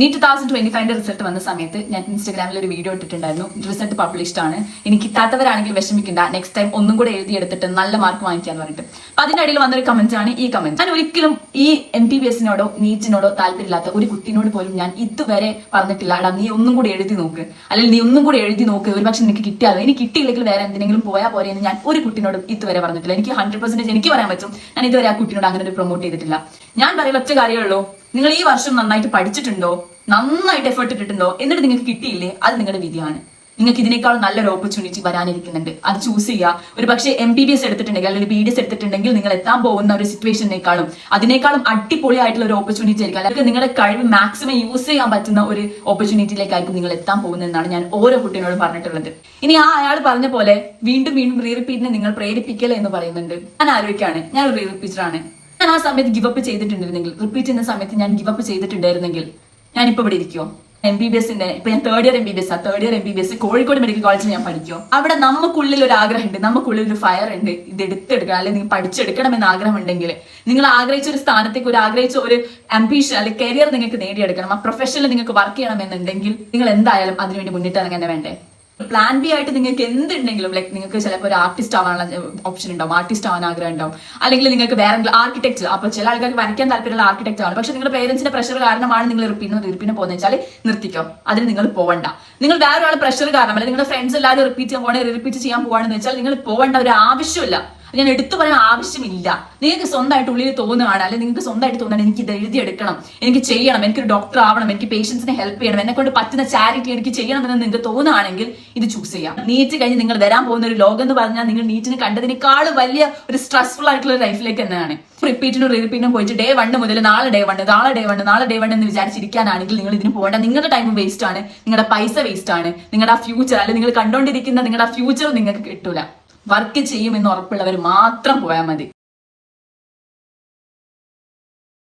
NEET 2025 result വന്ന സമയത്ത് ഞാൻ ഇൻസ്റ്റാഗ്രാമിൽ ഒരു വീഡിയോ ഇട്ടിട്ടുണ്ടായിരുന്നു. റിസൾട്ട് പബ്ലിഷ്ഡ് ആണ്, ഇനി കിട്ടാത്തവരാണെങ്കിൽ വിഷമിക്കണ്ട, നെക്സ്റ്റ് ടൈം ഒന്നും കൂടെ എഴുതിയെടുത്തിട്ട് നല്ല മാർക്ക് വാങ്ങിക്കാന്ന് പറഞ്ഞിട്ട്. അപ്പൊ അതിന്റെ ഇടയിൽ വന്നൊരു കമന്റ് ആണ് ഈ കമന്റ്. ഞാൻ ഒരിക്കലും ഈ MBBSനോടോ നീറ്റിനോടോ താല്പര്യമില്ലാത്ത ഒരു കുട്ടീനോട് പോലും ഞാൻ ഇതുവരെ പറഞ്ഞിട്ടില്ല, എടാ നീ ഒന്നും കൂടി എഴുതി നോക്ക്, അല്ലെങ്കിൽ നീ ഒന്നും കൂടി എഴുതി നോക്ക്, ഒരു പക്ഷെ നിനക്ക് കിട്ടിയാലോ, ഇനി കിട്ടിയില്ലെങ്കിൽ വേറെ എന്തെങ്കിലും പോയാൽ പോരെ എന്ന് ഞാൻ ഒരു കുട്ടീനോടും ഇതുവരെ പറഞ്ഞിട്ടില്ല. എനിക്ക് 100% എനിക്ക് പറയാൻ പറ്റും, ഞാൻ ഇതുവരെ ആ കുട്ടീനോട് അങ്ങനെ ഒരു പ്രൊമോട്ട് ചെയ്തിട്ടില്ല. ഞാൻ പറയുന്ന ഒറ്റ കാര്യമുള്ളൂ, നിങ്ങൾ ഈ വർഷം നന്നായിട്ട് പഠിച്ചിട്ടുണ്ടോ, നന്നായിട്ട് എഫേർട്ട് ഇട്ടിട്ടുണ്ടോ, എന്നിട്ട് നിങ്ങൾക്ക് കിട്ടിയില്ലേ, അത് നിങ്ങളുടെ വിധിയാണ്. നിങ്ങൾക്ക് ഇതിനേക്കാൾ നല്ലൊരു ഓപ്പർച്യൂണിറ്റി വരാനിരിക്കുന്നുണ്ട്, അത് ചൂസ് ചെയ്യുക. ഒരു പക്ഷേ MBBS എടുത്തിട്ടുണ്ടെങ്കിൽ അല്ലെങ്കിൽ BDS എടുത്തിട്ടുണ്ടെങ്കിൽ നിങ്ങൾ എത്താൻ പോകുന്ന ഒരു അതിനേക്കാളും അടിപൊളിയായിട്ടുള്ള ഒരു ഓപ്പർച്യൂണിറ്റി ആയിരിക്കും, അല്ലെങ്കിൽ നിങ്ങളുടെ കഴിവ് മാക്സിമം യൂസ് ചെയ്യാൻ പറ്റുന്ന ഒരു ഓപ്പർച്യൂണിറ്റിയിലേക്കായിരിക്കും നിങ്ങൾ എത്താൻ പോകുന്നതെന്നാണ് ഞാൻ ഓരോ കുട്ടികളോടും പറഞ്ഞിട്ടുള്ളത്. ഇനി അയാൾ പറഞ്ഞ പോലെ വീണ്ടും വീണ്ടും റീറിപ്പീറ്റിനെ നിങ്ങൾ പ്രേരിപ്പിക്കല്ലേ എന്ന് പറയുന്നുണ്ട്. ഞാൻ ആലോചിക്കാണ്, ഞാൻ ഒരു റീറിപ്പീറ്ററാണ്. ഞാൻ ആ സമയത്ത് ഗിവപ്പ് ചെയ്തിട്ടുണ്ടായിരുന്നെങ്കിൽ, റിപ്പീറ്റ് ചെയ്യുന്ന സമയത്ത് ഞാൻ ഗിവപ്പ് ചെയ്തിട്ടുണ്ടായിരുന്നെങ്കിൽ ഞാനിപ്പോ ഇവിടെ ഇരിക്കുമോ? MBBSന്റെ ഇപ്പൊ ഞാൻ third year MBBS Kozhikode medical കോളേജിൽ ഞാൻ പഠിക്കുമോ? അവിടെ നമുക്കുള്ളിൽ ഒരു ആഗ്രഹമുണ്ട്, നമുക്കുള്ളിൽ ഒരു ഫയർ ഉണ്ട്, ഇത് എടുത്തെടുക്കണം അല്ലെങ്കിൽ നിങ്ങൾ പഠിച്ചെടുക്കണം എന്ന ആഗ്രഹം ഉണ്ടെങ്കിൽ, നിങ്ങൾ ആഗ്രഹിച്ച ഒരു സ്ഥാനത്തേക്ക് ആഗ്രഹിച്ച ഒരു ആംബിഷൻ അല്ലെങ്കിൽ കരിയർ നിങ്ങൾക്ക് നേടിയെടുക്കണം, ആ പ്രൊഫഷനിൽ നിങ്ങൾക്ക് വർക്ക് ചെയ്യണം എന്നുണ്ടെങ്കിൽ നിങ്ങൾ എന്തായാലും അതിനുവേണ്ടി മുന്നിട്ടിറങ്ങാൻ തന്നെ വേണ്ടേ? പ്ലാൻ ബി ആയിട്ട് നിങ്ങൾക്ക് എന്തുണ്ടെങ്കിലും, ലൈക്ക് നിങ്ങൾക്ക് ചിലപ്പോൾ ഒരു ആർട്ടിസ്റ്റ് ആവാനുള്ള ഓപ്ഷൻ ഉണ്ടാവും, ആർട്ടിസ്റ്റ് ആവാൻ ആഗ്രഹം ഉണ്ടാവും, അല്ലെങ്കിൽ നിങ്ങൾക്ക് വേറെ ആർക്കിടെക്ചർ, അപ്പൊ ചില ആൾക്കാർക്ക് വരയ്ക്കാൻ താല്പര്യമുള്ള ആർക്കിടെക്ട് ആണ്, പക്ഷെ നിങ്ങളുടെ പേരൻസിന്റെ പ്രഷർ കാരണമാണ് നിങ്ങൾ റിപ്പീറ്റിന് പോകുന്നത് വെച്ചാൽ നിർത്തിക്കോ, അതിന് നിങ്ങൾ പോവണ്ട. നിങ്ങൾ വേറെ ഒരാൾ പ്രഷർ കാരണം അല്ലെങ്കിൽ നിങ്ങളുടെ ഫ്രണ്ട്സ് എല്ലാവരും റിപ്പീറ്റ് ചെയ്യാൻ പോവാണെന്ന് വെച്ചാൽ നിങ്ങൾ പോവേണ്ട ഒരു ആവശ്യമില്ല. ഞാൻ എടുത്തു പറയാൻ ആവശ്യമില്ല. നിങ്ങൾക്ക് സ്വന്തമായിട്ട് ഉള്ളിൽ തോന്നുകയാണ്, അല്ലെങ്കിൽ നിങ്ങൾക്ക് സ്വന്തമായിട്ട് തോന്നുകയാണ് എനിക്ക് ഇത് എഴുതിയെടുക്കണം, എനിക്ക് ചെയ്യണം, എനിക്കൊരു ഡോക്ടർ ആവണം, എനിക്ക് പേഷ്യൻസിനെ ഹെൽപ്പ് ചെയ്യണം, എന്നെ കൊണ്ട് പറ്റുന്ന ചാരിറ്റി എനിക്ക് ചെയ്യണമെന്ന് നിങ്ങൾക്ക് തോന്നുകയാണെങ്കിൽ ഇത് ചൂസ് ചെയ്യാം. നീറ്റ് കഴിഞ്ഞ് നിങ്ങൾ വരാൻ പോകുന്ന ഒരു ലോകം എന്ന് പറഞ്ഞാൽ നിങ്ങൾ നീറ്റിന് കണ്ടതിനേക്കാൾ വലിയ ഒരു സ്ട്രെസ്ഫുൾ ആയിട്ടുള്ള ലൈഫിലേക്ക് തന്നെയാണ്. റിപ്പീറ്റിനും പോയിട്ട് ഡേ 1 മുതൽ നാളെ ഡേ 1 എന്ന് വിചാരിച്ചിരിക്കാനാണെങ്കിൽ നിങ്ങൾ ഇതിന് പോകേണ്ട. നിങ്ങളുടെ ടൈം വേസ്റ്റ് ആണ്, നിങ്ങളുടെ പൈസ വേസ്റ്റ് ആണ്, നിങ്ങളുടെ ഫ്യൂച്ചർ അല്ലെങ്കിൽ നിങ്ങൾ കണ്ടുകൊണ്ടിരിക്കുന്ന നിങ്ങളുടെ ഫ്യൂച്ചർ നിങ്ങൾക്ക് കിട്ടൂല. വർക്ക് ചെയ്യുമെന്ന് ഉറപ്പുള്ളവർ മാത്രം പോയാൽ മതി.